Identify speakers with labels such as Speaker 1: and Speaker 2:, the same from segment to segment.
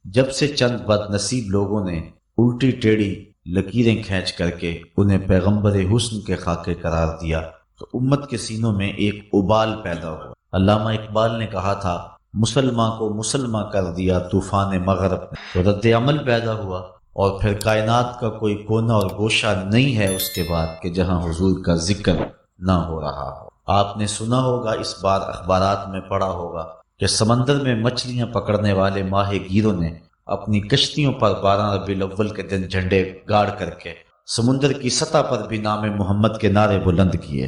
Speaker 1: جب سے چند بد نصیب لوگوں نے الٹی ٹیڑھی لکیریں کھینچ کر کے انہیں پیغمبر حسن کے خاکے قرار دیا تو امت کے سینوں میں ایک ابال پیدا ہوا۔ علامہ اقبال نے کہا تھا، مسلماں کو مسلماں کر دیا طوفان مغرب نے، تو رد عمل پیدا ہوا، اور پھر کائنات کا کوئی کونا اور گوشہ نہیں ہے اس کے بعد کہ جہاں حضور کا ذکر نہ ہو رہا ہو۔ آپ نے سنا ہوگا، اس بار اخبارات میں پڑھا ہوگا کہ سمندر میں مچھلیاں پکڑنے والے ماہی گیروں نے اپنی کشتیوں پر 12 ربیع الاول کے دن جھنڈے گاڑ کر کے سمندر کی سطح پر بھی نام محمد کے نعرے بلند کیے۔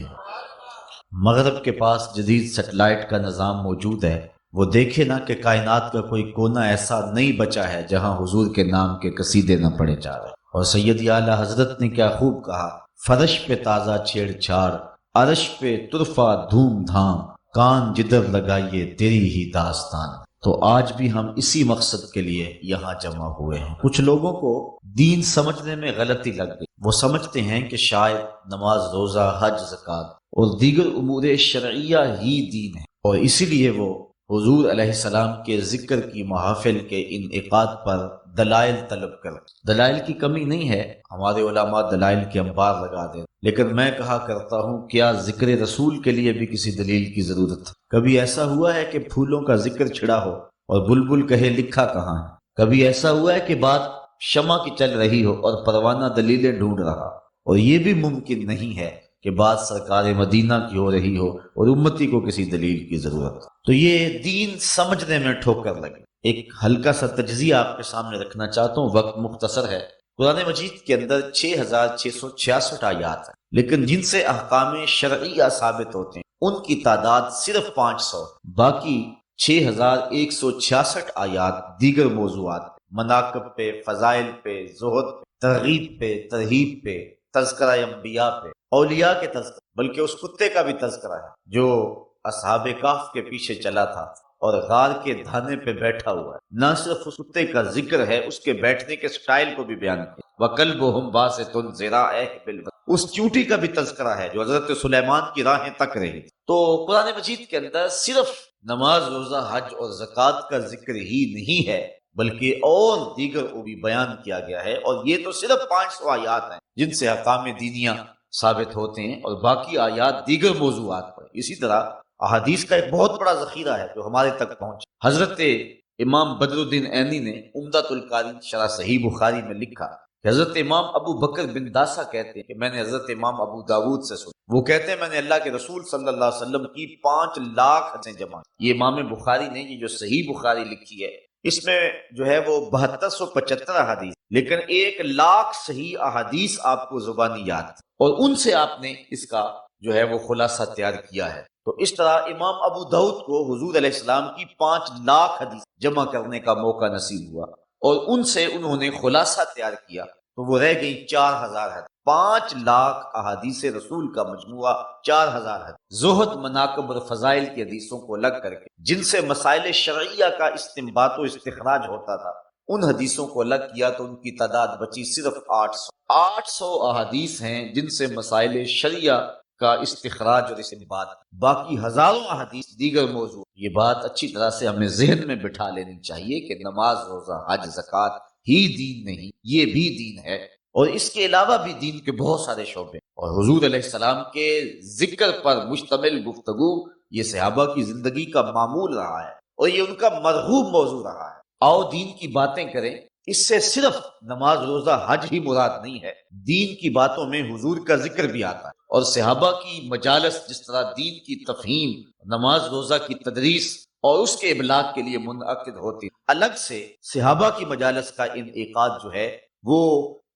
Speaker 1: مغرب کے پاس جدید سیٹلائٹ کا نظام موجود ہے، وہ دیکھے نا کہ کائنات کا کوئی کونا ایسا نہیں بچا ہے جہاں حضور کے نام کے قصیدے نہ پڑے جا رہے۔ اور سید اعلیٰ حضرت نے کیا خوب کہا، فرش پہ تازہ چھیڑ چھاڑ، عرش پہ طرفہ دھوم دھام، کان جدر لگائیے تیری ہی داستان۔ تو آج بھی ہم اسی مقصد کے لیے یہاں جمع ہوئے ہیں۔ کچھ لوگوں کو دین سمجھنے میں غلطی لگ گئی، وہ سمجھتے ہیں کہ شاید نماز، روزہ، حج، زکوٰۃ اور دیگر امور شرعیہ ہی دین ہے، اور اسی لیے وہ حضور علیہ السلام کے ذکر کی محافل کے انعقاد پر دلائل طلب کر۔ دلائل کی کمی نہیں ہے، ہمارے علماء دلائل کے انبار لگا دیں، لیکن میں کہا کرتا ہوں، کیا ذکر رسول کے لیے بھی کسی دلیل کی ضرورت ہے؟ کبھی ایسا ہوا ہے کہ پھولوں کا ذکر چھڑا ہو اور بلبل کہے لکھا کہاں ہے؟ کبھی ایسا ہوا ہے کہ بات شمع کی چل رہی ہو اور پروانہ دلیلیں ڈھونڈ رہا؟ اور یہ بھی ممکن نہیں ہے کہ بات سرکار مدینہ کی ہو رہی ہو اور امتی کو کسی دلیل کی ضرورت۔ تو یہ دین سمجھنے میں ٹھوکر لگے۔ ایک ہلکا سا تجزیہ آپ کے سامنے رکھنا چاہتا ہوں، وقت مختصر ہے۔ قرآن مجید کے اندر 6666 آیات ہیں، لیکن جن سے احکام شرعیہ ثابت ہوتے ہیں ان کی تعداد صرف 500۔ باقی 6166 آیات دیگر موضوعات، مناقب پہ، فضائل پہ، زہد پہ، ترغیب پہ، ترہیب پہ، تذکرہ انبیاء پہ، اولیاء کے تذکرہ، بلکہ اس کتے کا بھی تذکرہ ہے جو اصحاب کہف کے پیچھے چلا تھا اور غار کے دھانے پہ بیٹھا ہوا ہے۔ نہ صرف اس کتے کا ذکر ہے، اس کے بیٹھنے کے سٹائل کو بھی بیان کیا۔ وَكَلْبُهُمْ بَاسِطٌ ذِرَاعَيْهِ بِالْوَسْطِ، اس چونٹی کا بھی تذکرہ ہے جو حضرت سلیمان کی راہیں تک رہی۔ تو قرآن مجید کے اندر صرف نماز، روزہ، حج اور زکوٰۃ کا ذکر ہی نہیں ہے، بلکہ اور دیگر کو بھی بیان کیا گیا ہے، اور یہ تو صرف 500 آیات ہیں جن سے احکام دینیہ ثابت ہوتے ہیں، اور باقی آیات دیگر موضوعات پر۔ اسی طرح احادیث کا ایک بہت بڑا ذخیرہ ہے جو ہمارے تک پہنچا۔ حضرت امام بدر الدین عینی نے عمدۃ القاری شرح صحیح بخاری میں لکھا کہ حضرت امام ابو بکر بن داسا کہتے ہیں کہ میں نے حضرت امام ابو داود سے سنا، وہ کہتے ہیں میں نے اللہ کے رسول صلی اللہ علیہ وسلم کی 5 لاکھ حدیثیں جمع کی۔ یہ امام بخاری نے یہ جو صحیح بخاری لکھی ہے، اس میں جو ہے وہ 7275 احادیث، لیکن 1 لاکھ صحیح احادیث آپ کو زبانی یاد تھی، اور ان سے آپ نے اس کا جو ہے وہ خلاصہ تیار کیا ہے۔ تو اس طرح امام ابو داؤد کو حضور علیہ السلام کی 5 لاکھ حدیث جمع کرنے کا موقع نصیب ہوا، اور ان سے انہوں نے خلاصہ تیار کیا، تو وہ رہ گئی 4000 حدیث۔ 5 لاکھ احادیث رسول کا مجموعہ 4000 حدیث، زہد، مناقب اور فضائل کی حدیثوں کو الگ کر کے جن سے مسائل شرعیہ کا استنباط و استخراج ہوتا تھا، ان حدیثوں کو الگ کیا تو ان کی تعداد بچی صرف 800۔ 800 احادیث ہیں جن سے مسائل شرعیہ کا استخراج اور استنباط، باقی ہزاروں احادیث دیگر موضوع۔ یہ بات اچھی طرح سے ہمیں ذہن میں بٹھا لینی چاہیے کہ نماز، روزہ، حج، زکوٰۃ ہی دین نہیں، یہ بھی دین ہے، اور اس کے علاوہ بھی دین کے بہت سارے شعبے، اور حضور علیہ السلام کے ذکر پر مشتمل گفتگو یہ صحابہ کی زندگی کا معمول رہا ہے، اور یہ ان کا مرغوب موضوع رہا ہے۔ آؤ دین کی باتیں کریں، اس سے صرف نماز، روزہ، حج ہی مراد نہیں ہے، دین کی باتوں میں حضور کا ذکر بھی آتا ہے، اور صحابہ کی مجالس جس طرح دین کی تفہیم، نماز، روزہ کی تدریس اور اس کے ابلاغ کے لیے منعقد ہوتی، الگ سے صحابہ کی مجالس کا انعقاد جو ہے وہ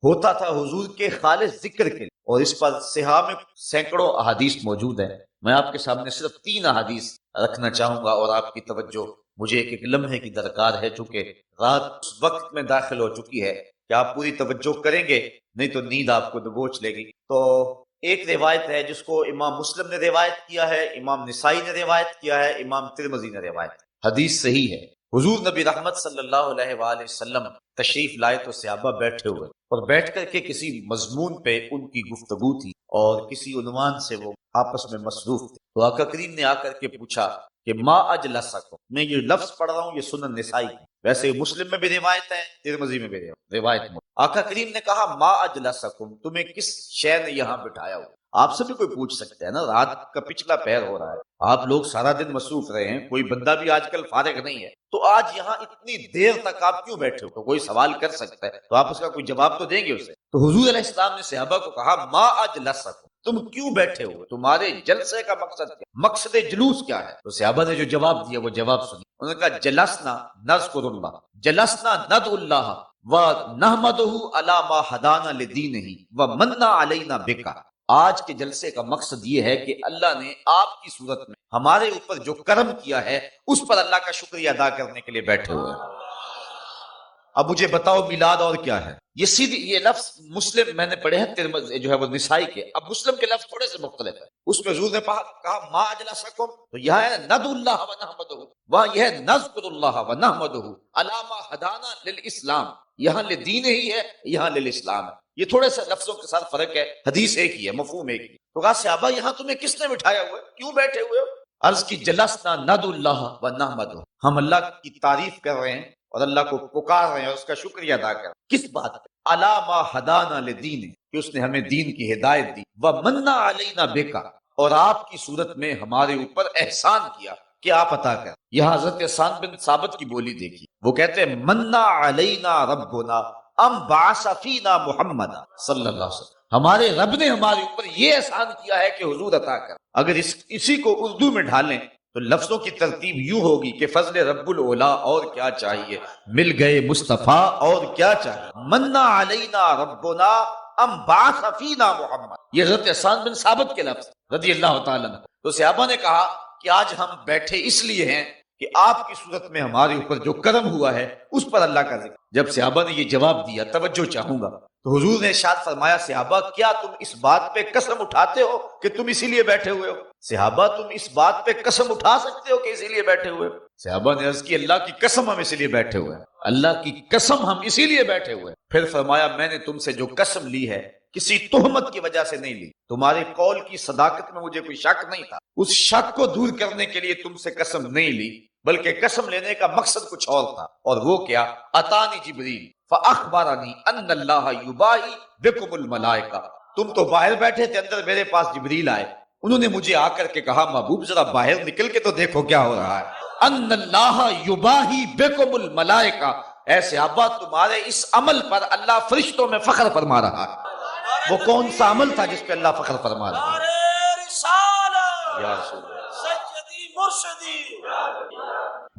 Speaker 1: ہوتا تھا حضور کے خالص ذکر کے لیے، اور اس پر صحابہ میں سینکڑوں احادیث موجود ہیں۔ میں آپ کے سامنے صرف 3 احادیث رکھنا چاہوں گا، اور آپ کی توجہ مجھے ایک لمحے کی درکار ہے، چونکہ رات اس وقت میں داخل ہو چکی ہے کہ آپ پوری توجہ کریں گے، نہیں تو نیند آپ کو دبوچ لے گی۔ تو ایک روایت ہے جس کو امام مسلم نے روایت کیا ہے، امام نسائی نے روایت کیا ہے، امام ترمذی نے روایت کیا۔ حدیث صحیح ہے، حضور نبی رحمت صلی اللہ علیہ وآلہ وسلم تشریف لائے تو صحابہ بیٹھے ہوئے، اور بیٹھ کر کے کسی مضمون پہ ان کی گفتگو تھی، اور کسی عنوان سے وہ آپس میں مصروف تھے۔ تو آقا کریم نے آ کر کے پوچھا کہ ما اجلسکم، میں یہ لفظ پڑھ رہا ہوں، یہ سنن نسائی کی، ویسے مسلم میں بھی روایت ہے، ترمذی میں بھی روایت ہے۔ آقا کریم نے کہا ما اجلسکم، تمہیں کس شے نے یہاں بٹھایا ہو؟ آپ سے بھی کوئی پوچھ سکتا ہے نا، رات کا پچھلا پہر ہو رہا ہے، آپ لوگ سارا دن مصروف رہے ہیں، کوئی بندہ بھی آج کل فارغ نہیں ہے، تو آج یہاں اتنی دیر تک آپ کیوں بیٹھے ہو؟ تو کوئی سوال کر سکتا ہے، تو آپ اس کا کوئی جواب تو دیں گے اسے۔ تو حضور علیہ السلام نے صحابہ کو کہا ما اجلسکم، تم کیوں بیٹھے ہو؟ تمہارے جلسے کا مقصد کیا؟ مقصد جلوس کیا ہے؟ تو صحابہ نے جو جواب دیا وہ جواب سنی۔ انہوں نے کہا جلسنا نذکر اللہ، جلسنا ندعو اللہ وَنَحْمَدُهُ عَلَى مَا هَدَانَا لِدِينِهِ وَمَنَّ عَلَيْنَا بِكَ۔ آج کے جلسے کا مقصد یہ ہے کہ اللہ نے آپ کی صورت میں ہمارے اوپر جو کرم کیا ہے اس پر اللہ کا شکریہ ادا کرنے کے لیے بیٹھے ہوئے ہیں۔ اب مجھے بتاؤ میلاد اور کیا ہے؟ یہ سیدھی یہ لفظ مسلم میں نے پڑھے ہیں، ترمذی جو ہے وہ نسائی کے، اب مسلم کے لفظ تھوڑے سے مختلف ہے۔ اس میں حضور نے کہا ما اجلسکم، تو یہاں ہے ندعو اللہ و نحمدہ، وہاں یہ ہے نذکر اللہ و نحمدہ علی ما ہدانا للاسلام، یہاں لدین ہی ہے، یہاں للاسلام ہے۔ یہ تھوڑے سے لفظوں کے ساتھ فرق ہے، حدیث ایک ہی ہے، مفہوم ایک ہی ہے۔ تو کہا صحابہ یہاں تمہیں کس نے بٹھایا ہوا ہے؟ کیوں بیٹھے ہوئے ہو؟ عرض کی جلسنا ندعو اللہ و نحمدہ، ہم اللہ کی تعریف کر رہے ہیں اور اللہ کو پکار رہے ہیں اور اس کا شکریہ ادا کر رہے ہیں۔ کس بات پہ؟ علی ما ہدانا لدین، کہ اس نے ہمیں دین کی ہدایت دی، ومن علینا بک، اور آپ کی صورت میں ہمارے اوپر احسان کیا کہ آپ عطا کر۔ یہاں حضرت حسان بن ثابت کی بولی دیکھی، وہ کہتے ہیں منا علینا ربنا ام بعث فینا محمد صلی اللہ علیہ وسلم، ہمارے رب نے ہمارے اوپر یہ احسان کیا ہے کہ حضور عطا کر۔ اگر اسی کو اردو میں ڈھالیں تو لفظوں کی ترتیب یوں ہوگی کہ فضل رب الاولا اور کیا چاہیے، مل گئے مصطفیٰ اور کیا چاہیے، منا علینا ربنا ام بعث فینا محمد، یہ حضرت حسان بن ثابت کے لفظ رضی اللہ تعالیٰ عنہ۔ تو صحابہ نے کہا کہ آج ہم بیٹھے اس لیے ہیں کہ آپ کی صورت میں ہمارے اوپر جو کرم ہوا ہے اس پر اللہ کا ذکر۔ جب صحابہ نے یہ جواب دیا، توجہ چاہوں گا، تو حضور نے ارشاد فرمایا صحابہ کیا تم اس بات پہ قسم اٹھاتے ہو کہ تم اسی لیے بیٹھے ہوئے ہو؟ صحابہ تم اس بات پہ قسم اٹھا سکتے ہو کہ اسی لیے بیٹھے ہوئے ہو؟ صحابہ نے عرض کی اللہ کی قسم ہم اسی لیے بیٹھے ہوئے ہیں، اللہ کی قسم ہم اسی لیے بیٹھے ہوئے ہیں۔ پھر فرمایا میں نے تم سے جو قسم لی ہے کسی تہمت کی وجہ سے نہیں لی، تمہارے قول کی صداقت میں مجھے کوئی شک نہیں تھا، اس شک کو دور کرنے کے لیے تم سے قسم نہیں لی، بلکہ قسم لینے کا مقصد کچھ اور تھا، اور وہ کیا؟ اتانی جبریل فاخبرنی ان اللہ یباہی بکم الملائکہ، تم تو باہر بیٹھے تھے، اندر میرے پاس جبریل آئے، انہوں نے مجھے آ کر کے کہا محبوب ذرا باہر نکل کے تو دیکھو کیا ہو رہا ہے، ان اللہ یباہی بکم الملائکہ، اے صحابہ تمہارے اس عمل پر اللہ فرشتوں میں فخر فرما رہا ہے۔ وہ کون سا عمل تھا جس پہ اللہ فخر فرما رہا ہے؟ یا رسول اللہ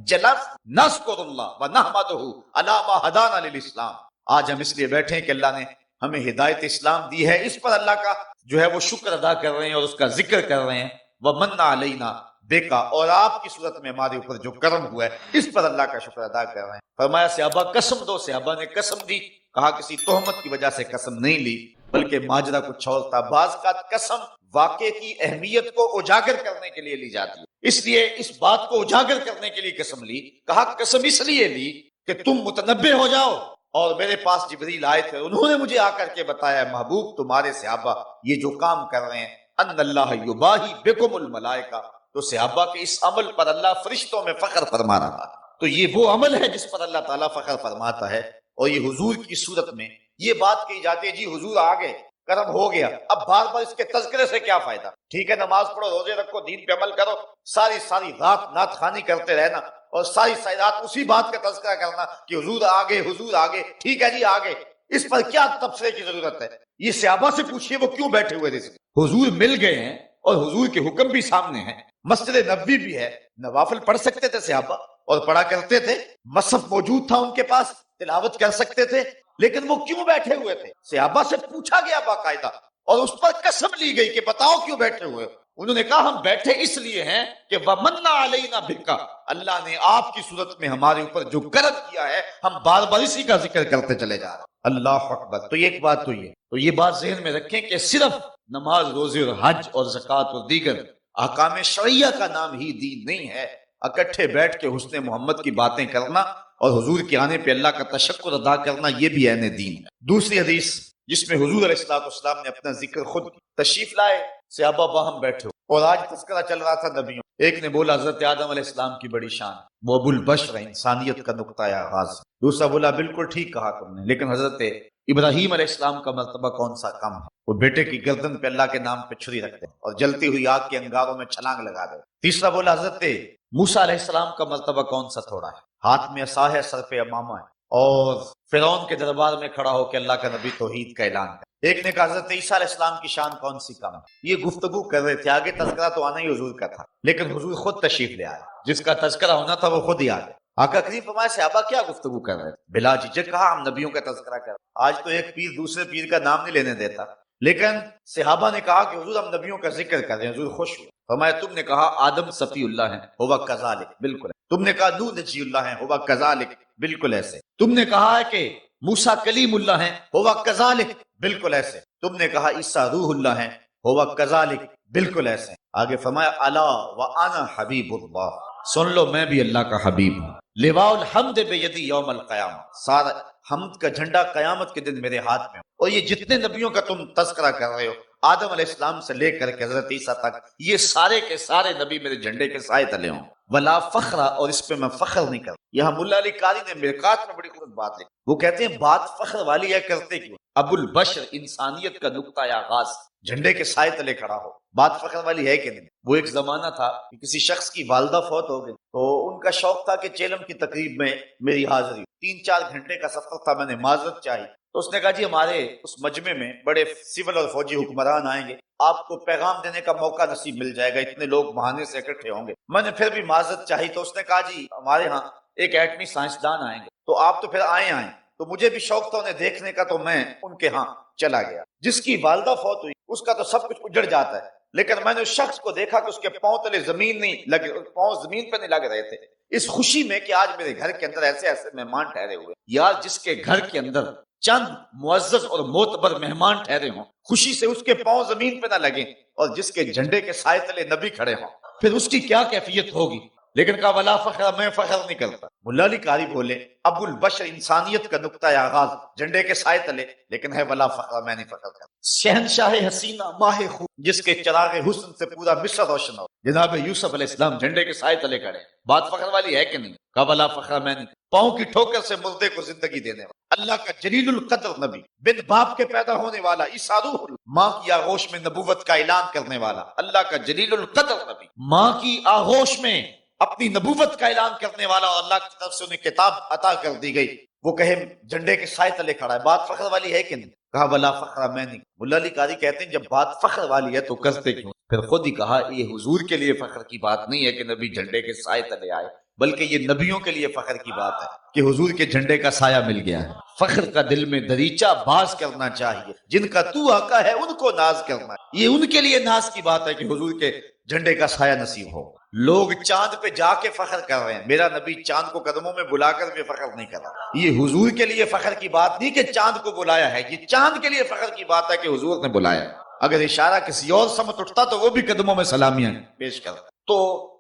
Speaker 1: جلس نذکر اللہ ونحمدہ علی ما ہدانا للاسلام، آج ہم اس لیے بیٹھے ہیں کہ اللہ نے ہمیں ہدایت اسلام دی ہے، اس پر اللہ کا جو ہے وہ شکر ادا کر رہے ہیں اور اس کا ذکر کر رہے ہیں، ومن علینا بکا، اور آپ کی صورت میں ہمارے اوپر جو کرم ہوا ہے اس پر اللہ کا شکر ادا کر رہے ہیں۔ فرمایا صحابہ قسم دو، صحابہ نے قسم دی، کہا کسی تہمت کی وجہ سے قسم نہیں لی بلکہ ماجرا کچھ اور تھا۔ بعض کا قسم واقعے کی اہمیت کو اجاگر کرنے کے لیے لی جاتی ہے، اس لیے اس بات کو اجاگر کرنے کے لیے قسم لی، کہا قسم اس لیے لی کہ تم متنبہ ہو جاؤ، اور میرے پاس جبریل آئے تھے، انہوں نے مجھے آ کر کے بتایا محبوب تمہارے صحابہ یہ جو کام کر رہے ہیں، ان اللہ یباہی بکم الملائکہ، تو صحابہ کے اس عمل پر اللہ فرشتوں میں فخر فرما رہا ہے۔ تو یہ وہ عمل ہے جس پر اللہ تعالیٰ فخر فرماتا ہے، اور یہ حضور کی صورت میں یہ بات کہی جاتی ہے جی حضور آ گئے، کرم ہو گیا، اب بار بار اس کے تذکرے سے کیا فائدہ؟ ٹھیک ہے نماز پڑھو، روزے رکھو، دین پہ عمل کرو، ساری رات نعت خوانی کرتے رہنا اور ساری رات اسی بات کا تذکرہ کرنا کہ حضور آ گئے، حضور آ گئے، ٹھیک ہے جی آ گئے، اس پر کیا تبصرے کی ضرورت ہے؟ یہ صحابہ سے پوچھئے وہ کیوں بیٹھے ہوئے تھے؟ حضور مل گئے ہیں اور حضور کے حکم بھی سامنے ہیں، مسجد نبوی بھی ہے، نوافل پڑھ سکتے تھے صحابہ اور پڑھا کرتے تھے، مصحف موجود تھا ان کے پاس، تلاوت کر سکتے تھے، لیکن وہ کیوں بیٹھے ہوئے تھے؟ صحابہ سے پوچھا گیا باقاعدہ اور اس پر قسم لی گئی کہ بتاؤ کیوں بیٹھے ہوئے؟ انہوں نے کہا ہم بیٹھے اس لیے ہیں کہ وَمَنَّ عَلَيْنَا بِكَ، اللہ نے آپ کی صورت میں ہمارے اوپر جو کرم کیا ہے ہم بار بار اسی کا ذکر کرتے چلے جا رہے ہیں۔ اللہ اکبر۔ تو ایک بات تو یہ بات ذہن میں رکھیں کہ صرف نماز، روزے اور حج اور زکوٰۃ اور دیگر احکام شرعیہ کا نام ہی دین نہیں ہے، اکٹھے بیٹھ کے حسن محمد کی باتیں کرنا اور حضور کے آنے پہ اللہ کا تشکر ادا کرنا یہ بھی عین دین ہے۔ دوسری حدیث جس میں حضور علیہ السلام نے اپنا ذکر خود تشریف لائے، صحابہ باہم بیٹھے ہو اور آج تذکرہ چل رہا تھا نبیوں، ایک نے بولا حضرت آدم علیہ السلام کی بڑی شان، وہ ابو البشر انسانیت کا نقطۂ آغاز۔ دوسرا بولا بالکل ٹھیک کہا تم نے، لیکن حضرت ابراہیم علیہ السلام کا مرتبہ کون سا کم ہے؟ وہ بیٹے کی گردن پہ اللہ کے نام پہ چھری رکھتے ہیں اور جلتی ہوئی آگ کے انگاروں میں چھلانگ لگا دے۔ تیسرا بولا حضرت موسیٰ علیہ السلام کا مرتبہ کون سا تھوڑا ہے؟ ہاتھ میں عصا ہے، سر پہ امامہ ہے، اور فرعون کے دربار میں کھڑا ہو کے اللہ کا نبی توحید کا اعلان کرے۔ ایک نے کہا حضرت عیسیٰ علیہ السلام کی شان کون سی کم ہے؟ یہ گفتگو کر رہے تھے، آگے تذکرہ تو آنا ہی حضور کا تھا، لیکن حضور خود تشریف لے آئے، جس کا تذکرہ ہونا تھا وہ خود ہی آ گئے۔ آقا کریم فرمایا صحابہ کیا گفتگو کر رہے تھے؟ بلا جھجک کہا ہم نبیوں کا تذکرہ کر رہے ہیں۔ آج تو ایک پیر دوسرے پیر کا نام نہیں لینے دیتا، لیکن صحابہ نے کہا کہ حضور ہم نبیوں کا ذکر کر رہے ہیں۔ حضور خوش ہوئے، فرمایا تم نے کہا آدم صفی اللہ ہیں، ہوا کذالک، بالکل ہے۔ تم نے کہا نوح نجی اللہ ہیں، ہوا کذالک، بالکل ایسے۔ تم نے کہا ہے کہ موسیٰ کلیم اللہ ہیں، ہوا کذالک، بالکل ایسے۔ تم نے کہا عیسیٰ روح اللہ ہیں، ہوا کذالک، بالکل ایسے۔ آگے فرمایا الا وانا حبیب اللہ، سن لو میں بھی اللہ کا حبیب ہوں۔ لواء الحمد بیدی یوم القیامہ، سارا حمد کا جھنڈا قیامت کے دن میرے ہاتھ میں ہو۔ اور یہ جتنے نبیوں کا تم تذکرہ کر رہے ہو، آدم علیہ السلام سے لے کر کے حضرت عیسیٰ تک، یہ سارے کے سارے نبی میرے جھنڈے کے سائے تلے ہوں۔ ولا فخر، اور اس پہ میں فخر نہیں کرتا۔ یہاں ملا علی قاری نے مرقات میں بڑی خوب بات لکھی، وہ کہتے ہیں بات فخر والی ہے، کرتے کیوں؟ ابو البشر انسانیت کا نقطۂ آغاز جھنڈے کے سائے تلے کھڑا ہو، بات فخر والی ہے کہ نہیں؟ وہ ایک زمانہ تھا کہ کسی شخص کی والدہ فوت ہو گئی تو ان کا شوق تھا کہ چیلم کی تقریب میں میری حاضری، 3-4 گھنٹے کا سفر تھا، میں نے معذرت چاہی تو اس نے کہا جی ہمارے اس مجمع میں بڑے سول اور فوجی حکمران آئیں گے، آپ کو پیغام دینے کا موقع نصیب مل جائے گا، اتنے لوگ بہانے سے اکٹھے ہوں گے۔ میں نے پھر بھی معذرت چاہی تو اس نے کہا جی ہمارے ہاں ایک ایٹمی سائنسدان آئیں گے، تو آپ تو پھر آئیں تو مجھے بھی شوق تھا انہیں دیکھنے کا، تو میں ان کے ہاں چلا گیا۔ جس کی والدہ فوت ہوئی اس کا تو سب کچھ اجڑ جاتا ہے، لیکن میں نے اس شخص کو دیکھا کہ اس کے پاؤں تلے زمین نہیں لگے، پاؤں زمین پہ نہیں لگ رہے تھے، اس خوشی میں کہ آج میرے گھر کے اندر ایسے ایسے مہمان ٹھہرے ہوئے۔ یار جس کے گھر کے اندر چند معزز اور معتبر مہمان ٹھہرے ہوں، خوشی سے اس کے پاؤں زمین پہ نہ لگیں، اور جس کے جھنڈے کے سائے تلے نبی کھڑے ہوں، پھر اس کی کیا کیفیت ہوگی؟ لیکن کہا ولا فخر، میں فخر نہیں کرتا۔ ملا علی قاری بولے ابو البشر انسانیت کا نقطۂ آغاز جھنڈے کے سائے تلے، لیکن ہے ولا فخر، میں نہیں فخر کرتا۔ شہنشاہ حسینہ ماہ خون، جس کے چراغ حسن سے پورا مصر روشن ہو، جناب یوسف علیہ السلام جھنڈے کے سائے تلے کھڑے، بات فخر والی ہے کہ نہیں؟ کہا ولا فخر، میں نہیں۔ پاؤں کی ٹھوکر سے مردے کو زندگی دینے والا اللہ کا جلیل القدر نبی، بن باپ کے پیدا ہونے والا، عیسیٰ روح اللہ، ماں کی آغوش میں نبوت کا اعلان کرنے والا اللہ کا جلیل القدر نبی، ماں کی آغوش میں اپنی نبوت کا اعلان کرنے والا، اور اللہ کی طرف سے انہیں کتاب عطا کر دی گئی، وہ کہے جھنڈے کے سائے تلے کھڑا ہے، بات فخر والی ہے کہ نہیں؟ کہا ولا فخر، میں نہیں۔ ملا علی قاری کہتے ہیں جب بات فخر والی ہے تو کرتے کیوں؟ پھر خود ہی کہا یہ حضور کے لیے فخر کی بات نہیں ہے کہ نبی جھنڈے کے سائے تلے آئے، بلکہ یہ نبیوں کے لیے فخر کی بات ہے کہ حضور کے جھنڈے کا سایہ مل گیا ہے۔ فخر کا دل میں دریچہ باز کرنا چاہیے، جن کا تو آقا ہے ان کو ناز کرنا ہے، یہ ان کے لیے ناز کی بات ہے کہ حضور کے جھنڈے کا سایہ نصیب ہو۔ لوگ چاند پہ جا کے فخر کر رہے ہیں، میرا نبی چاند کو قدموں میں بلا کر بھی فخر نہیں کر رہا۔ یہ حضور کے لیے فخر کی بات نہیں کہ چاند کو بلایا ہے، یہ چاند کے لیے فخر کی بات ہے کہ حضور نے بلایا۔ اگر اشارہ کسی اور سمت اٹھتا تو وہ بھی قدموں میں سلامیاں پیش کرتا۔ تو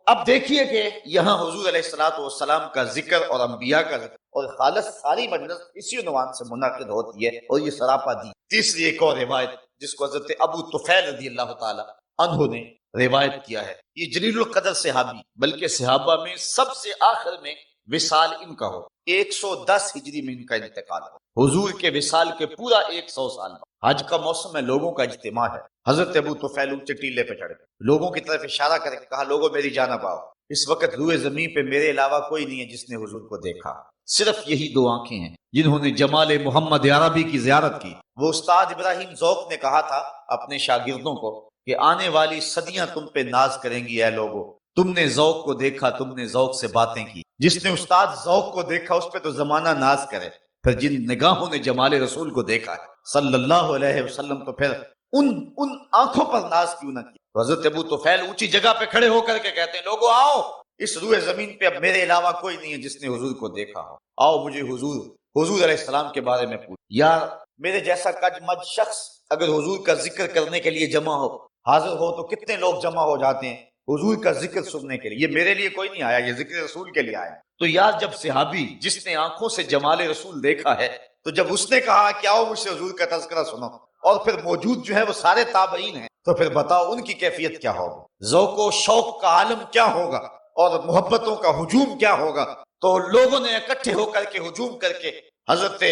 Speaker 1: اب دیکھیے کہ یہاں حضور علیہ الصلوۃ والسلام کا ذکر اور انبیاء کا ذکر، اور خالص ساری مجلس اسی عنوان سے منعقد ہوتی ہے، اور یہ سراپا دی۔ تیسری ایک اور روایت جس کو حضرت ابو طفیل رضی اللہ تعالی عنہ نے روایت کیا ہے، یہ جلیل القدر صحابی، بلکہ صحابہ میں سب سے آخر میں وصال ان کا ہو، 110 ہجری میں ان کا انتقال ہو، حضور کے وصال کے پورا 100 سال بعد۔ حج کا موسم ہے، لوگوں کا اجتماع ہے، حضرت ابو طفیل اونچے ٹیلے پہ چڑھ گئے، لوگوں کی طرف اشارہ کر کے کہا لوگوں میری جانب آؤ، اس وقت روئے زمین پہ میرے علاوہ کوئی نہیں ہے جس نے حضور کو دیکھا، صرف یہی 2 آنکھیں ہیں جنہوں نے جمال محمد عربی کی زیارت کی۔ وہ استاد ابراہیم ذوق نے کہا تھا اپنے شاگردوں کو کہ آنے والی صدیاں تم پہ ناز کریں گی، اے لوگو تم نے ذوق کو دیکھا، تم نے ذوق سے باتیں کی۔ جس نے استاد ذوق کو دیکھا اس پہ تو زمانہ ناز کرے، پھر جن نگاہوں نے جمال رسول کو دیکھا ہے صلی اللہ علیہ وسلم، تو پھر ان آنکھوں پر ناز کیوں نہ کی؟ حضرت ابو طفیل اونچی جگہ پہ کھڑے ہو کر کے کہتے ہیں لوگو آؤ، اس روئے زمین پہ اب میرے علاوہ کوئی نہیں ہے جس نے حضور کو دیکھا ہو، آؤ مجھے حضور علیہ السلام کے بارے میں پوچھ۔ یار میرے جیسا کج مج شخص اگر حضور کا ذکر کرنے کے لیے جمع ہو، حاضر ہو، تو کتنے لوگ جمع ہو جاتے ہیں حضور کا ذکر سننے کے لیے۔ یہ میرے لیے کوئی نہیں آیا، یہ ذکر رسول کے لیے آیا۔ تو یار جب صحابی جس نے آنکھوں سے جمال رسول دیکھا ہے، تو جب اس نے کہا کہ آؤ مجھ سے حضور کا تذکرہ سنو، اور پھر موجود جو ہے وہ سارے تابعین ہیں، تو پھر بتاؤ ان کی کیفیت کیا ہوگی، ذوق و شوق کا عالم کیا ہوگا اور محبتوں کا ہجوم کیا ہوگا۔ تو لوگوں نے اکٹھے ہو کر کے ہجوم کر کے حضرت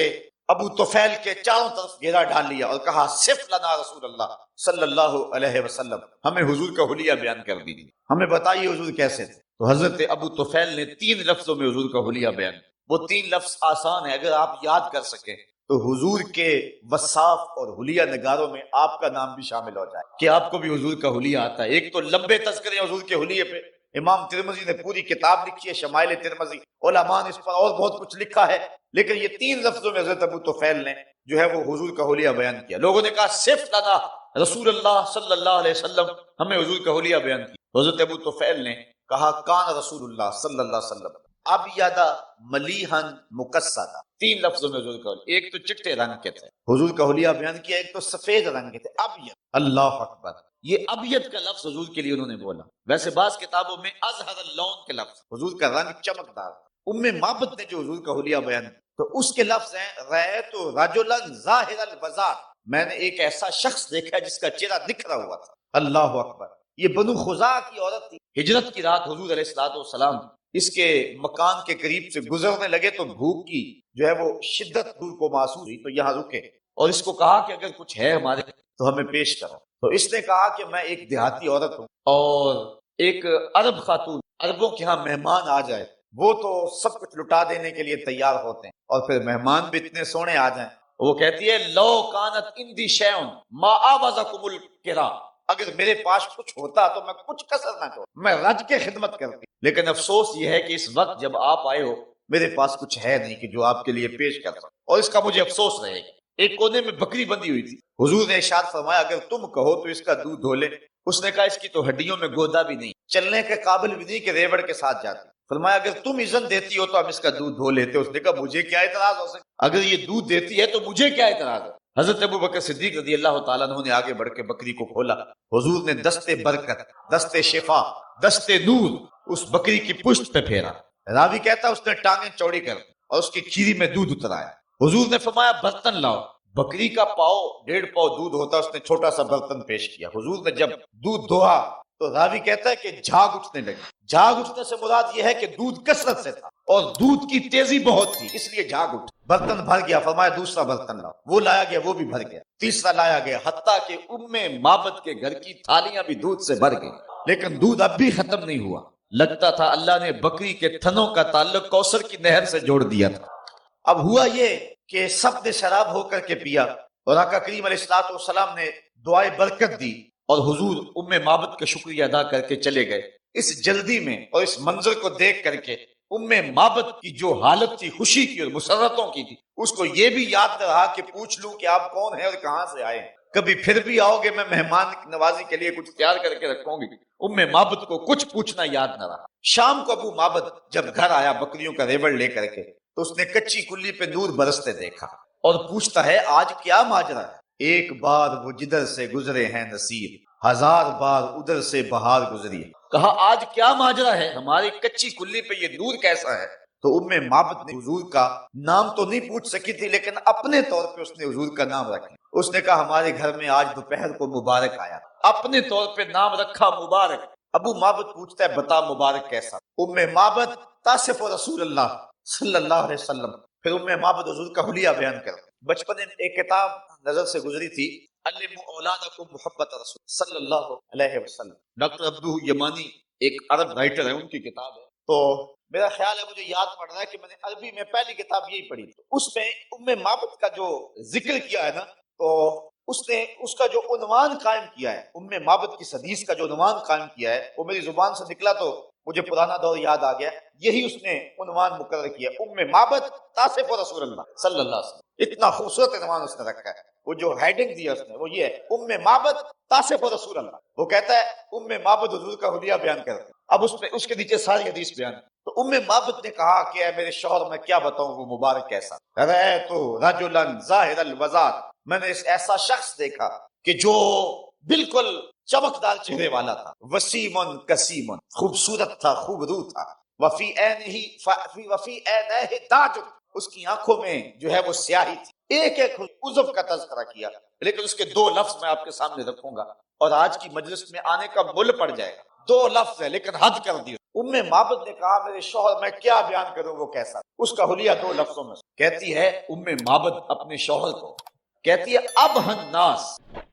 Speaker 1: ابو طفیل کے چاروں طرف گھیرا ڈال لیا اور کہا صف لنا رسول اللہ صلی اللہ علیہ وسلم، ہمیں حضور کا حلیہ بیان کر دیجیے، ہمیں بتائیے حضور کیسے تھے۔ تو حضرت ابو طفیل نے 3 لفظوں میں حضور کا حلیہ بیان کیا۔ وہ 3 لفظ آسان ہے، اگر آپ یاد کر سکیں تو حضور کے وصاف اور حلیہ نگاروں میں آپ کا نام بھی شامل ہو جائے کہ آپ کو بھی حضور کا حلیہ آتا ہے۔ ایک تو لمبے تذکرے حضور کے حلیے پہ، امام ترمذی نے پوری کتاب لکھی ہے شمائل ترمذی، علماء نے اس پر اور بہت کچھ لکھا ہے، لیکن یہ 3 لفظوں میں حضرت ابو طفیل نے جو ہے وہ حضور کا حلیہ بیان کیا۔ لوگوں نے کہا صف لنا رسول اللہ صلی اللہ علیہ وسلم، ہمیں حضور کا حلیہ بیان کیا۔ حضرت ابو طفیل نے کہا کان رسول اللہ صلی اللہ علیہ وسلم ابیض ملیحا مکسدا، 3 لفظوں میں حضور کا حلیہ، ایک تو چٹے رنگ کے تھے حضور کا حلیہ بیان کیا، ایک تو سفید رنگ کے تھے ابیض۔ اللہ اکبر، یہ ابیض کا لفظ حضور کے لیے انہوں نے بولا۔ ویسے بعض کتابوں میں ازہر اللون کے لفظ، حضور کا رنگ چمکدار۔ ام معبد نے جو حضور کا حلیہ بیان کیا تو اس کے لفظ ہیں رأیت رجلا ظاہر البزار، میں نے ایک ایسا شخص دیکھا جس کا چہرہ نکھرا ہوا تھا۔ اللہ اکبر، یہ بنو خزاع کی عورت تھی۔ ہجرت کی رات حضور علیہ الصلوۃ والسلام اس کے مکان کے قریب سے گزرنے لگے تو بھوک کی جو ہے وہ شدت حضور کو محسوس ہوئی، تو یہاں رکے اور اس کو کہا کہ اگر کچھ ہے ہمارے تو ہمیں پیش کرو۔ تو اس نے کہا کہ میں ایک دیہاتی عورت ہوں اور ایک عرب خاتون، عربوں کے ہاں مہمان آ جائے وہ تو سب کچھ لٹا دینے کے لیے تیار ہوتے ہیں، اور پھر مہمان بھی اتنے سونے آ جائیں، وہ کہتی ہے لو کانت اندی شیء ما آوزکم الکرا، اگر میرے پاس کچھ ہوتا تو میں کچھ کسر نہ کروں، میں رج کے خدمت کرتی، لیکن افسوس یہ ہے کہ اس وقت جب آپ آئے ہو میرے پاس کچھ ہے نہیں کہ جو آپ کے لیے پیش کر سکوں، اور اس کا مجھے افسوس رہے گا۔ ایک کونے میں بکری بندھی ہوئی تھی، حضور نے ارشاد فرمایا اگر تم کہو تو اس کا دودھ دھو لے۔ اس نے کہا اس کی تو ہڈیوں میں گودا بھی نہیں، چلنے کے قابل بھی نہیں کہ ریوڑ کے ساتھ جاتی۔ فرمایا اگر تم اذن دیتی ہو تو ہم اس کا دودھ دھو لیتے۔ اس نے کہا مجھے کیا اعتراض ہو سکتا، اگر یہ دودھ دیتی ہے تو مجھے کیا اعتراض ہے۔ حضرت ابو بکر صدیق رضی اللہ تعالیٰ عنہ نے آگے بڑھ کے بکری کو کھولا، حضور نے دستے برکت، دستے شفا، دستے نور اس بکری کی پشت پہ پھیرا۔ راوی کہتا اس نے ٹانگیں چوڑی کر اور اس کی کھیری میں دودھ اترایا۔ حضور نے فرمایا برتن لاؤ، بکری کا پاؤ 1.5 پاؤ دودھ ہوتا، اس نے چھوٹا سا برتن پیش کیا۔ حضور نے جب دودھ دھویا تو راوی کہتا ہے کہ جھاگ اٹھنے لگی۔ جھاگ اٹھنے سے مراد یہ ہے کہ دودھ کثرت سے تھا اور دودھ کی تیزی بہت تھی، اس لیے جھاگ اٹھ۔ برتن بھر گیا، فرمایا دوسرا برتن لاؤ، وہ لایا گیا، وہ بھی بھر گیا، تیسرا لایا گیا، حتیٰ کہ ام معبد کے گھر کی تھالیاں بھی دودھ سے بھر گئی، لیکن دودھ اب بھی ختم نہیں ہوا۔ لگتا تھا اللہ نے بکری کے تھنوں کا تعلق کوثر کی نہر سے جوڑ دیا تھا۔ اب ہوا یہ کہ سب نے شراب ہو کر کے پیا اور آقا کریم علیہ الصلوۃ والسلام نے دعائے برکت دی اور حضور ام معبد کا شکریہ ادا کر کے چلے گئے۔ اس جلدی میں اور اس منظر کو دیکھ کر کے ام معبد کی جو حالت تھی خوشی کی اور مسرتوں کی تھی، اس کو یہ بھی یاد نہ رہا کہ پوچھ لوں کہ آپ کون ہیں اور کہاں سے آئے ہیں، کبھی پھر بھی آؤ گے میں مہمان نوازی کے لیے کچھ تیار کر کے رکھوں گی۔ ام معبد کو کچھ پوچھنا یاد نہ رہا۔ شام کو ابو معبد جب گھر آیا بکریوں کا ریوڑ لے کر کے تو اس نے کچی کلی پہ نور برستے دیکھا اور پوچھتا ہے آج کیا ماجرا ہے۔ ایک بار وہ جدھر سے گزرے ہیں نصیر، 1000 بار ادھر سے بہار گزری۔ کہا آج کیا ماجرا ہے، ہماری کچی کلی پہ یہ نور کیسا ہے؟ تو ام معبد نے حضور کا نام تو نہیں پوچھ سکی تھی، لیکن اپنے طور پہ اس نے حضور کا نام رکھا۔ اس نے کہا ہمارے گھر میں آج دوپہر کو مبارک آیا، اپنے طور پہ نام رکھا مبارک۔ ابو معبد پوچھتا ہے بتا مبارک کیسا؟ ام معبد تصف رسول اللہ صلی اللہ علیہ وسلم، پھر ام معبد حضور کا حلیہ بیان کرتا۔ بچپن میں ایک کتاب نظر سے گزری تھی، علموا اولادکم محبت رسول صلی اللہ علیہ وسلم، ڈاکٹر عبدو یمانی ایک عرب رائٹر ہے، ان کی کتاب ہے۔ تو میرا خیال ہے مجھے یاد پڑ رہا ہے کہ میں نے عربی میں پہلی کتاب یہی پڑھی تھی، اس میں ام معبد کا جو ذکر کیا ہے نا، تو اس نے اس کا جو عنوان قائم کیا ہے، ام معبد کی حدیث کا جو عنوان قائم کیا ہے، وہ میری زبان سے نکلا تو مجھے پرانا دور یاد آ گیا، یہی اس نے عنوان مقرر کیا، ام معبد تصف رسول اللہ صلی اللہ علیہ وسلم۔ اتنا خوبصورت عنوان اس نے رکھا ہے، وہ جو ہیڈنگ دیا اس نے وہ یہ ہے، ام معبد تصف رسول اللہ۔ وہ کہتا ہے ام معبد حضور کا حلیہ بیان کرتے ہیں، اب اس کے نیچے ساری حدیث بیان ہے۔ تو ام معبد نے کہا کہ اے میرے شوہر میں کیا بتاؤں وہ مبارک کیسا؟ رأیت رجلا ظاہر الوضاء، میں نے ایسا شخص دیکھا کہ جو بالکل چمکدار چہرے والا تھا، وسیمن کسیمن، خوبصورت تھا، خوب رو تھا، وفی عینہ تاج، اس کی آنکھوں میں جو ہے وہ سیاہی تھی۔ ایک ایک عضو کا تذکرہ کیا، لیکن اس کے 2 لفظ میں آپ کے سامنے رکھوں گا اور آج کی مجلس میں آنے کا مل پڑ جائے گا۔ 2 لفظ ہے لیکن حد کر دی۔ معبد نے کہا میرے شوہر میں کیا بیان کروں وہ کیسا. اس کا حلیہ 2 لفظوں میں. کہتی ہے معبد اپنے شوہر کو، کہتی ہے ابہ الناس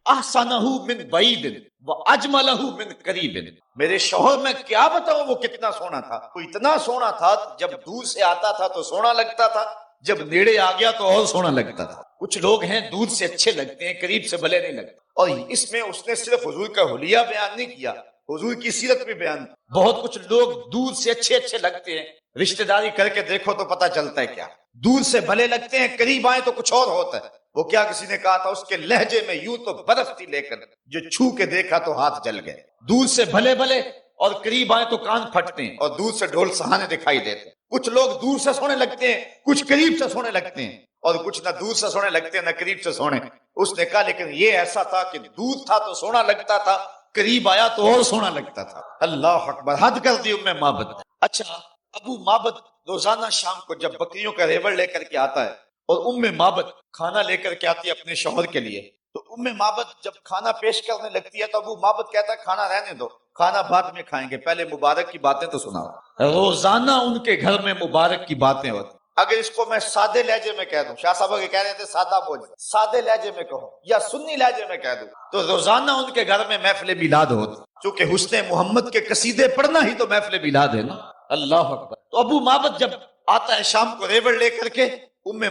Speaker 1: احسنہ من بعید واجملہ من قریب. میرے شوہر میں کیا بتاؤں وہ کتنا سونا تھا. وہ اتنا سونا تھا جب دور سے آتا تھا تو سونا لگتا تھا، جب نیڑے آ گیا تو اور سونا لگتا تھا. کچھ لوگ ہیں دور سے اچھے لگتے ہیں، قریب سے بھلے نہیں لگتے. اور اس میں اس نے صرف حضور کا حلیہ بیان نہیں کیا، حضور کی سیرت بھی بیان. بہت کچھ لوگ دور سے اچھے لگتے ہیں، رشتہ داری کر کے دیکھو تو پتہ چلتا ہے کیا. دور سے بھلے لگتے ہیں، قریب آئے تو کچھ اور ہوتا ہے. وہ کیا کسی نے کہا تھا اس کے لہجے میں یوں تو برف تھی، لیکن جو چھو کے دیکھا تو ہاتھ جل گئے. دور سے بھلے اور قریب آئے تو کان پھٹتے ہیں، اور دور سے ڈھول سہانے دکھائی دیتے ہیں. کچھ لوگ دور سے سونے لگتے ہیں، کچھ قریب سے سونے لگتے ہیں، اور کچھ نہ دور سے سونے لگتے ہیں نہ قریب سے سونے. اس نے کہا لیکن یہ ایسا تھا کہ دور تھا تو سونا لگتا تھا، قریب آیا تو اور سونا لگتا تھا. اللہ اکبر، حد کر دی معبد. اچھا، ابو معبد روزانہ شام کو جب بکریوں کا ریوڑ لے کر کے آتا ہے اور معبد کھانا لے کر کے آتی ہے اپنے شوہر کے لیے، تو معبد جب کھانا پیش کرنے لگتی ہے تو ابو معبد کہتا ہے کھانا رہنے دو، کھانا بعد میں کھائیں گے، پہلے مبارک کی باتیں تو سناؤ. روزانہ ان کے گھر میں مبارک کی باتیں ہوتی. اگر اس کو میں سادے لہجے میں کہہ دوں، شاہ صاحب کے کہہ رہے تھے سادہ بول، سادے لہجے میں کہوں یا سنی لہجے میں کہہ دوں تو روزانہ ان کے گھر میں محفل میلاد ہوتی. چونکہ حسن محمد کے قصیدے پڑھنا ہی تو محفل میلاد ہے نا. اللہ اکبر. تو ابو معبد جب آتا ہے شام کو ریوڑ لے کر کے،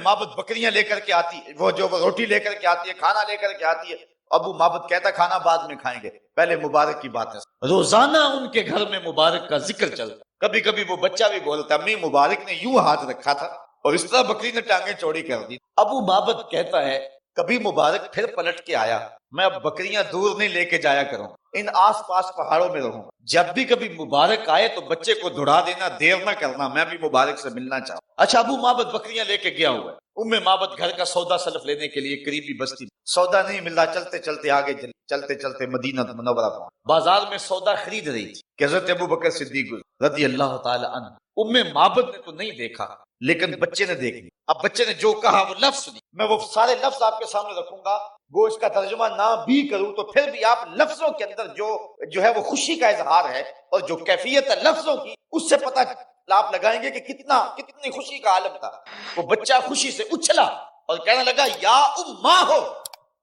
Speaker 1: معبد بکریاں لے کر کے آتی ہے، وہ روٹی لے کر کے آتی ہے، کھانا لے کر کے آتی ہے. ابو معبد کہتا ہے کھانا بعد میں کھائیں گے، پہلے مبارک کی بات ہے. روزانہ ان کے گھر میں مبارک کا ذکر چلتا. کبھی کبھی وہ بچہ بھی بولتا امی مبارک نے یوں ہاتھ رکھا تھا اور اس طرح بکری نے ٹانگیں چوڑی کر دی. ابو معبد کہتا ہے کبھی مبارک پھر پلٹ کے آیا، میں اب بکریاں دور نہیں لے کے جایا کروں، ان آس پاس پہاڑوں میں رہوں. جب بھی کبھی مبارک آئے تو بچے کو دھڑا دینا، دیر نہ کرنا، میں بھی مبارک سے ملنا چاہوں. اچھا، ابو معبد بکریاں لے کے گیا ہوا ہے. معبد گھر کا سودا سلف لینے کے لیے قریبی بستی، سودا نہیں مل رہا، چلتے چلتے آگے چلتے چلتے مدینہ منورہ پہنچ. بازار میں سودا خرید رہی تھی کہ حضرت ابو بکر صدیق رضی اللہ تعالی عنہ. معبد نے تو نہیں دیکھا لیکن بچے نے دیکھ لی. اب بچے نے جو کہا وہ لفظ سنی، میں وہ سارے لفظ آپ کے سامنے رکھوں گا. وہ اس کا ترجمہ نہ بھی کروں تو پھر بھی آپ لفظوں کے اندر جو ہے وہ خوشی کا اظہار ہے اور جو کیفیت ہے لفظوں کی، اس سے پتہ آپ لگائیں گے کہ کتنی خوشی کا عالم تھا. وہ بچہ خوشی سے اچھلا اور کہنے لگا یا اماں ہو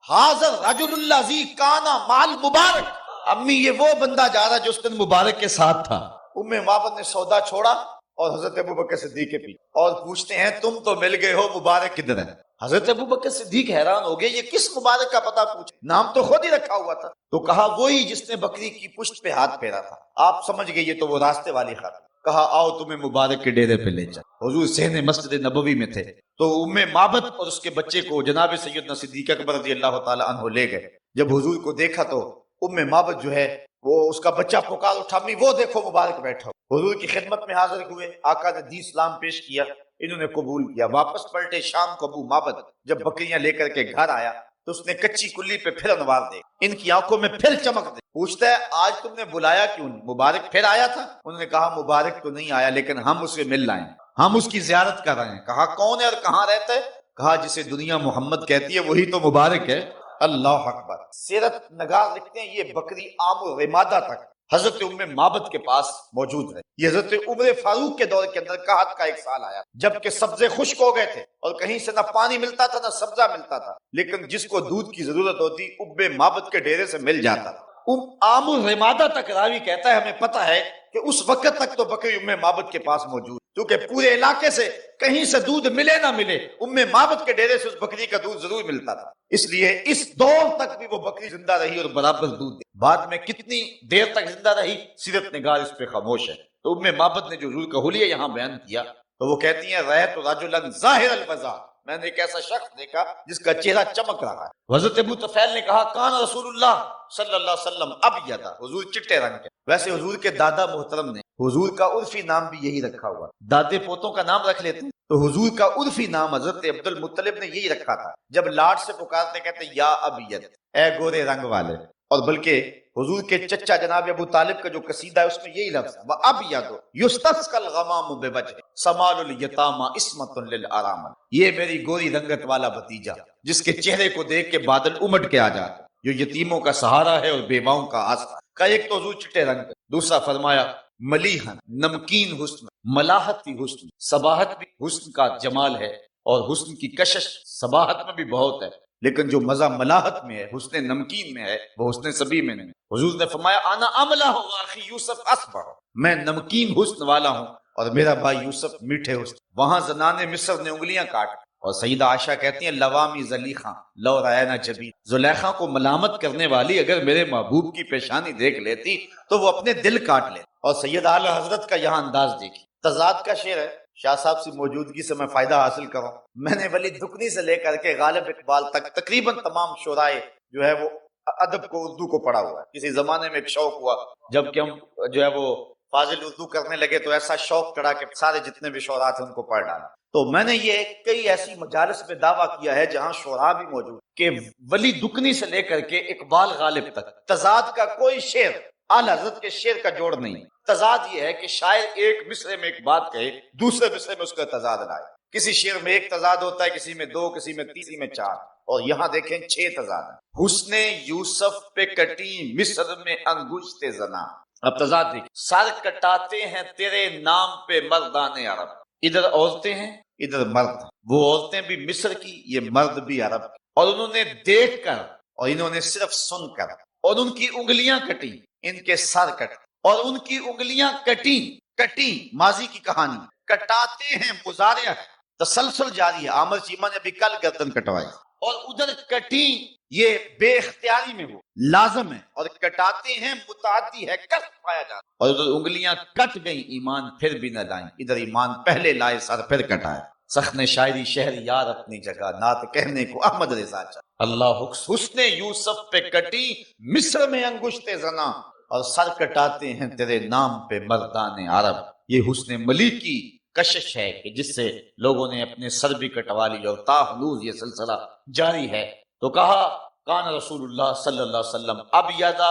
Speaker 1: حاضر رجل الذی کانا مال مبارک. امی یہ وہ بندہ جا رہا جو اس دن مبارک کے ساتھ تھا. معبد نے سودا چھوڑا اور حضرت ابو بکر صدیق کے پیچھے، اور پوچھتے ہیں تم تو مل گئے ہو، مبارک کدھر ہے؟ حضرت ابو بکر صدیق حیران ہو گئے، یہ کس مبارک کا پتہ پوچھے، نام تو خود ہی رکھا ہوا تھا. تو کہا وہی جس نے بکری کی پشت پہ ہاتھ پھیرا تھا. آپ سمجھ گئے یہ تو وہ راستے والی خاتون. کہا آؤ تمہیں مبارک کے ڈیرے پہ لے جاؤ. حضور صحن مسجد نبوی میں تھے تو معبد اور اس کے بچے کو جناب سیدنا صدیق اکبر رضی اللہ تعالی عنہ لے گئے. جب حضور کو دیکھا تو معبد جو ہے وہ اس کا بچہ پکار اٹھا امی وہ دیکھو مبارک بیٹھا. حضور کی خدمت میں حاضر ہوئے، آقا نے دین اسلام پیش کیا، انہوں نے قبول کیا. واپس پلٹے شام کو ابو معبد جب بکریاں لے کر کے گھر آیا تو اس نے کچی کلی پہ پھر انوار دے، ان کی آنکھوں میں پھر چمک دے. پوچھتا ہے آج تم نے بلایا کیوں نہیں؟ مبارک پھر آیا تھا؟ انہوں نے کہا مبارک تو نہیں آیا لیکن ہم اسے مل لائیں، ہم اس کی زیارت کر رہے ہیں. کہا کون ہے اور کہاں رہتا ہے؟ کہا جسے دنیا محمد کہتی ہے وہی تو مبارک ہے. اللہ اکبر. سیرت نگار لکھتے ہیں یہ بکری عام و رمادہ تک حضرت معبد کے پاس موجود ہے. یہ حضرت عمر فاروق کے دور کے اندر قحط کا ایک سال آیا جبکہ سبزے خشک ہو گئے تھے اور کہیں سے نہ پانی ملتا تھا نہ سبزہ ملتا تھا، لیکن جس کو دودھ کی ضرورت ہوتی معبد کے ڈیرے سے مل جاتا تھا. عام الرمادہ تک راوی کہتا ہے ہمیں پتہ ہے کہ اس وقت تک تو بکری معبد کے پاس موجود، کیونکہ پورے علاقے سے کہیں سے دودھ ملے نہ ملے معبد کے ڈیرے سے اس بکری کا دودھ ضرور ملتا تھا. اس لیے اس دور تک بھی وہ بکری زندہ رہی اور برابر دودھ دی. بعد میں کتنی دیر تک زندہ رہی سیرت نگار اس پہ خاموش ہے. تو معبد نے جو حضور کا حلیہ یہاں بیان کیا تو وہ کہتی ہیں رأیت رجلا ظاہر البضاء، میں نے ایک ایسا شخص دیکھا جس کا چہرہ چمک رہا ہے. حضرت ابو طفیل نے کہا کان رسول اللہ صلی اللہ علیہ وسلم ابیض، حضور چٹے رنگ کے. ویسے حضور کے دادا محترم نے حضور کا عرفی نام بھی یہی رکھا ہوا، دادے پوتوں کا نام رکھ لیتے ہیں تو حضور کا عرفی نام حضرت عبد المطلب نے یہی رکھا تھا. جب لاڈ سے پکارتے کہتے یا ابیض، اے گورے رنگ والے. اور بلکہ حضور کے چچا جناب ابو طالب کا جو قصیدہ ہے اس میں یہی لفظ ہے وَأَبْيَضُ يُسْتَسْقَى الْغَمَامُ بِوَجْهِهِ سَمَالُ الْيَتَامَى عِصْمَةٌ لِلْأَرَامِلِ. یہ میری گوری رنگت والا بھتیجا جس کے چہرے کو دیکھ کے بادل امٹ کے آ جاتے، جو یتیموں کا سہارا ہے اور بیواؤں کا آسرا. کا ایک تو حضور چٹے رنگ، دوسرا فرمایا ملیحن نمکین حسن، ملاحت بھی حسن، صباحت بھی حسن کا جمال ہے، اور حسن کی کشش صباحت میں بھی بہت ہے، لیکن جو مزہ ملاحت میں ہے، حسن نمکین میں ہے، وہ حسن سبی میں نہیں۔ حضور نے فرمایا انا املہ واخی یوسف اصبر، میں نمکین حسن والا ہوں اور میرا بھائی یوسف میٹھے حسن۔ وہاں زنان مصر نے انگلیاں کاٹ، اور سیدہ عائشہ کہتی ہیں لوامی زلیخاں لو راینا جبین، زلیخا کو ملامت کرنے والی اگر میرے محبوب کی پیشانی دیکھ لیتی تو وہ اپنے دل کاٹ لیتی۔ اور سید اعلی حضرت کا یہاں انداز دیکھی، تضاد کا شعر ہے۔ شاہ صاحب سے موجودگی سے میں فائدہ حاصل کروں، میں نے ولی دکنی سے لے کر کے غالب اقبال تک تقریباً تمام شعرائے جو ہے وہ ادب کو اردو کو پڑھا ہوا ہے۔ کسی زمانے میں ایک شوق ہوا جب کہ ہم جو ہے وہ فاضل اردو کرنے لگے تو ایسا شوق چڑھا کہ سارے جتنے بھی شعراء تھے ان کو پڑھ ڈالا۔ تو میں نے یہ کئی ایسی مجالس میں دعویٰ کیا ہے جہاں شعراء بھی موجود کہ ولی دکنی سے لے کر کے اقبال غالب تک تضاد کا کوئی شعر اعلی حضرت کے شعر کا جوڑ نہیں۔ تضاد یہ ہے کہ شاعر ایک مصرے میں ایک بات کہے، دوسرے مصرے میں اس کا تضاد لائے۔ کسی شعر میں ایک تضاد ہوتا ہے، کسی میں دو، کسی میں تین، کسی میں چار، اور یہاں دیکھیں 6 تضاد ہیں۔ حسن یوسف پہ کٹی مصر میں انگشت زنا، اب تضاد دیکھیں، سر کٹاتے ہیں تیرے نام پہ مردان عرب، ادھر عورتیں ہیں ادھر مرد ہیں، وہ عورتیں بھی مصر کی، یہ مرد بھی عرب کی، اور انہوں نے دیکھ کر اور انہوں نے صرف سن کر، اور ان کی انگلیاں کٹی، ان کے سر کٹ، اور ان کی انگلیاں کٹی، کٹی ماضی کی کہانی، کٹاتے ہیں مضارع ہے، تسلسل جاری ہے، عامر چیمہ نے بھی کل گردن کٹوائی، اور ادھر کٹی یہ بے اختیاری میں وہ لازم ہے، اور کٹاتے ہیں متعدی ہے، کس پایا جاتا، اور ادھر انگلیاں کٹ گئیں ایمان پھر بھی نہ لائیں، ادھر ایمان پہلے لائے سر پھر کٹائے۔ سخن شاعری شہر یار اپنی جگہ، نعت کہنے کو احمد رضا چاہ، اللہ حسن یوسف پہ کٹی مصر میں انگشت زنا، اور سر کٹاتے ہیں تیرے نام پہ مردان عرب۔ یہ حسن ملی کی کشش ہے کہ جس سے لوگوں نے اپنے سر بھی کٹوا لی، اور تا حنوز یہ سلسلہ جاری ہے۔ تو کہا کان رسول اللہ صلی اللہ علیہ وسلم ابیض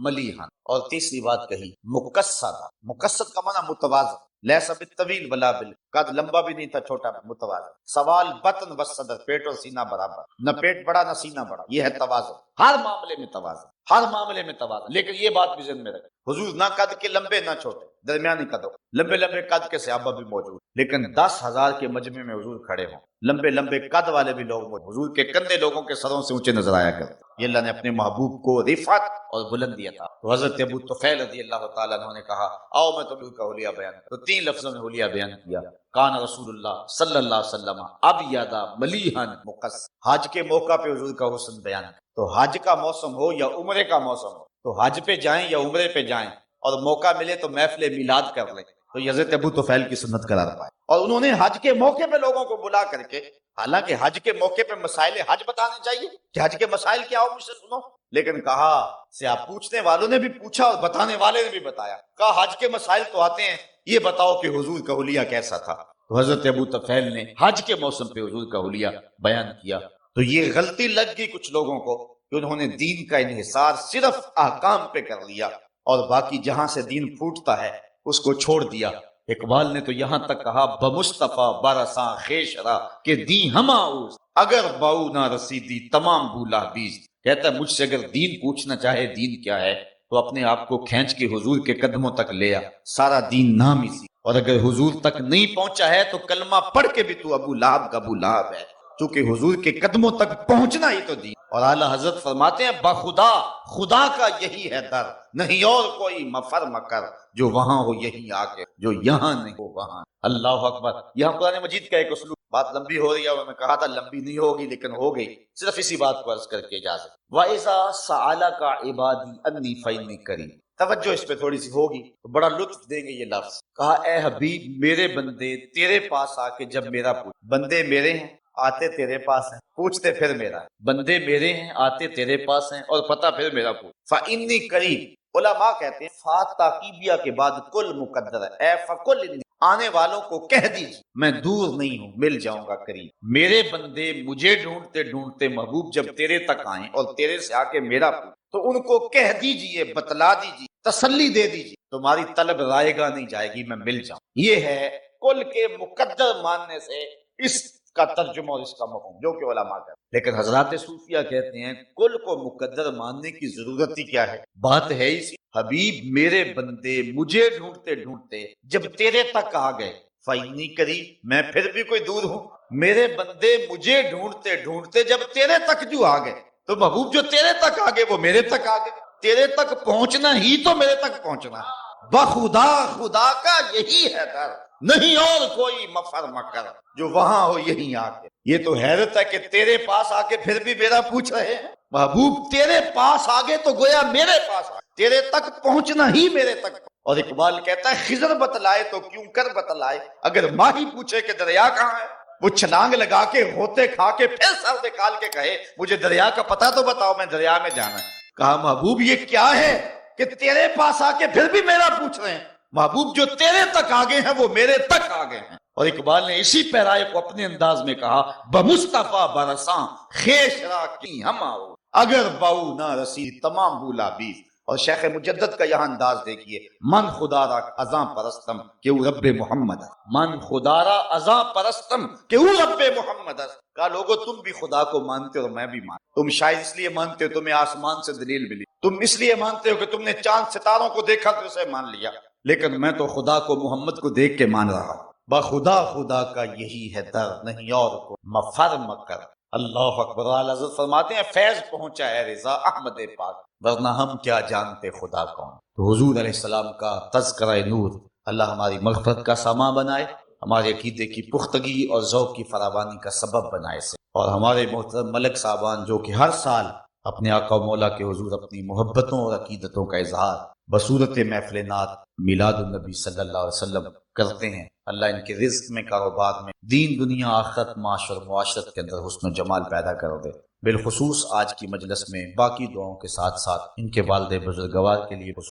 Speaker 1: ملیحا، اور تیسری بات کہی مکسد، مکسد کا معنی متوازن، لیس بالطویل ولا بالقد، لمبا بھی نہیں تھا چھوٹا بھی، متوازن، سوال بطن والصدر، پیٹ اور سینہ برابر، نہ پیٹ بڑا نہ سینہ بڑا، یہ ہے توازن، ہر معاملے میں توازن، ہر معاملے میں توازن۔ لیکن یہ بات بھی ذہن میں رکھیں، حضور نہ قد کے لمبے نہ چھوٹے، درمیانی قد ہو، لمبے لمبے قد کے صحابہ بھی موجود، لیکن 10,000 کے مجمع میں حضور کھڑے ہوں، لمبے لمبے قد والے بھی لوگ موجود، حضور کے کندھے لوگوں کے سروں سے اونچے نظر آیا کرتے۔ یہ اللہ نے اپنے محبوب کو رفعت اور بلندی عطا۔ تو حضرت ابو طفیل رضی اللہ تعالیٰ عنہ نے کہا آؤ میں تمہیں کا حلیہ بیان کروں، تو 3 لفظوں میں حلیہ بیان کیا، کان رسول اللہ صلی اللہ علیہ وسلم ابیض ملیحا مقصد، حج کے موقع پہ حضور کا حسن بیان کر۔ تو حج کا موسم ہو یا عمرے کا موسم ہو، تو حج پہ جائیں یا عمرے پہ جائیں، اور موقع ملے تو محفل میلاد کر لیں، تو یہ حضرت ابو طفیل کی سنت قرار پائے۔ اور انہوں نے حج کے موقع پہ لوگوں کو بلا کر کے، حالانکہ حج کے موقع پہ مسائل حج بتانے چاہیے کہ حج کے مسائل کیا ہو مجھ سے سنو، لیکن کہا سے آپ پوچھنے والوں نے بھی پوچھا اور بتانے والے نے بھی بتایا، کہا حج کے مسائل تو آتے ہیں، یہ بتاؤ کہ حضور کا حلیہ کیسا تھا۔ تو حضرت ابو طفیل نے حج کے موسم پہ حضور کا حلیہ بیان کیا۔ تو یہ غلطی لگ گئی کچھ لوگوں کو کہ انہوں نے دین کا انحصار صرف احکام پہ کر لیا، اور باقی جہاں سے دین پھوٹتا ہے اس کو چھوڑ دیا۔ اقبال نے تو یہاں تک کہا بمصطفیٰ برساں خیشرا کہ دی ہما اوز، اگر باؤ نہ رسیدی تمام بولا بیز، کہتا ہے مجھ سے اگر دین پوچھنا چاہے دین کیا ہے تو اپنے آپ کو کھینچ کے حضور کے قدموں تک لے آ، سارا دین نام ہی سی، اور اگر حضور تک نہیں پہنچا ہے تو کلمہ پڑھ کے بھی تو ابو لہب کا ابو لہب ہے، چونکہ حضور کے قدموں تک پہنچنا ہی تو دین۔ اور اعلیٰ حضرت فرماتے ہیں بخدا خدا کا یہی ہے در، نہیں اور کوئی مفر مکر، جو وہاں ہو یہی آ کے، جو یہاں نہیں ہو وہاں۔ اللہ اکبر۔ یہاں قرآن مجید کا ایک اسلوب، بات لمبی ہو رہی ہے اور میں کہا تھا لمبی نہیں ہوگی لیکن ہو گئی، صرف اسی بات کو عرض کر کے اجازت۔ وَإِذَا سَأَلَكَ عِبَادِي أَنِّي فَإِنِّي قَرِيبٌ، توجہ اس پہ تھوڑی سی ہوگی تو بڑا لطف دیں گے یہ لفظ۔ کہا اے حبیب میرے بندے تیرے پاس آ کے جب میرا پوچھ، بندے میرے ہیں آتے تیرے پاس ہیں، پوچھتے پھر میرا ہے، بندے میرے ہیں آتے تیرے پاس ہیں، اور پتہ پھر میرا پوچھ۔ فَإِنِّي قَرِيبٌ، علماء کہتے ہیں فا تاکیبیہ کے بعد کل مقدر ہے، اے فَقُلْ إِنِّي، آنے والوں کو کہہ دیجیے میں دور نہیں ہوں، مل جاؤں گا قریب۔ میرے بندے مجھے ڈھونڈتے ڈھونڈتے محبوب جب تیرے تک آئیں اور تیرے سے آ کے میرا پوچھ، تو ان کو کہہ دیجیے، بتلا دیجیے، تسلی دے دیجیے، تمہاری طلب رائے گاہ نہیں جائے گی، میں مل جاؤں۔ یہ ہے کل کے مقدر ماننے سے اس کا ترجمہ اور اس کا مفہوم جو کہ علماء کا، لیکن حضرات صوفیہ کہتے ہیں کل کو مقدر ماننے کی ضرورت ہی کیا ہے؟ بات ہے اسی، حبیب میرے بندے مجھے ڈھونڈتے ڈھونڈتے جب تیرے تک آ گئے، فائنی قریب، میں پھر بھی کوئی دور ہوں، میرے بندے مجھے ڈھونڈتے ڈھونڈتے جب تیرے تک جو آ گئے، تو محبوب جو تیرے تک آ گئے وہ میرے تک آ گئے، تیرے تک پہنچنا ہی تو میرے تک پہنچنا ہے، بخدا خدا کا یہی ہے در، نہیں اور کوئی مفر مکر، جو وہاں ہو یہیں آ کے۔ یہ تو حیرت ہے کہ تیرے پاس آ کے پھر بھی میرا پوچھ رہے ہیں، محبوب تیرے پاس آگے تو گویا میرے پاس آگے، تیرے تک پہنچنا ہی میرے تک۔ اور اقبال کہتا ہے خضر بتلائے تو کیوں کر بتلائے، اگر ماہی پوچھے کہ دریا کہاں ہے، وہ چھلانگ لگا کے ہوتے کھا کے پھر سر نکال کے کہے مجھے دریا کا پتہ تو بتاؤ، میں دریا میں جانا ہے۔ کہا محبوب یہ کیا ہے کہ تیرے پاس آ کے پھر بھی میرا پوچھ رہے ہیں، محبوب جو تیرے تک آگے ہیں وہ میرے تک آگے ہیں۔ اور اقبال نے اسی پیرائے کو اپنے انداز میں کہا بمصطفیٰ برساں خیش را کی ہم آؤ، اگر باؤ نہ رسی تمام بولا بیز۔ اور شیخ مجدد کا یہاں انداز دیکھیے، من خدا را ازاں پرستم کہ او رب محمد ہے، من خدا را ازاں پرستم کہ او رب محمد ہے۔ کہا لوگو تم بھی خدا کو مانتے ہو اور میں بھی مانتا، تم شاید اس لیے مانتے ہو تمہیں آسمان سے دلیل ملی، تم اس لیے مانتے ہو کہ تم نے چاند ستاروں کو دیکھا تو اسے مان لیا، لیکن میں تو خدا کو محمد کو دیکھ کے مان رہا ہوں۔ بخدا خدا کا یہی ہے در، نہیں اور کو مفر مکر۔ اللہ اکبر۔ اعلی حضرت فرماتے ہیں فیض پہنچا ہے رضا احمد پاک، ورنہ ہم کیا جانتے خدا کون۔ تو حضور علیہ السلام کا تذکرہ نور اللہ ہماری مغفرت کا سامان بنائے، ہمارے عقیدے کی پختگی اور ذوق کی فراوانی کا سبب بنائے سے، اور ہمارے محترم ملک صاحبان جو کہ ہر سال اپنے آقا و مولا کے حضور اپنی محبتوں اور عقیدتوں کا اظہار بصورت محفل نعت میلاد النبی صلی اللہ علیہ وسلم کرتے ہیں، اللہ ان کے رزق میں، کاروبار میں، دین دنیا آخرت، معاش اور معاشرت کے اندر حسن و جمال پیدا کر دے۔ بالخصوص آج کی مجلس میں باقی دعاؤں کے ساتھ ساتھ ان کے والد بزرگوار کے لیے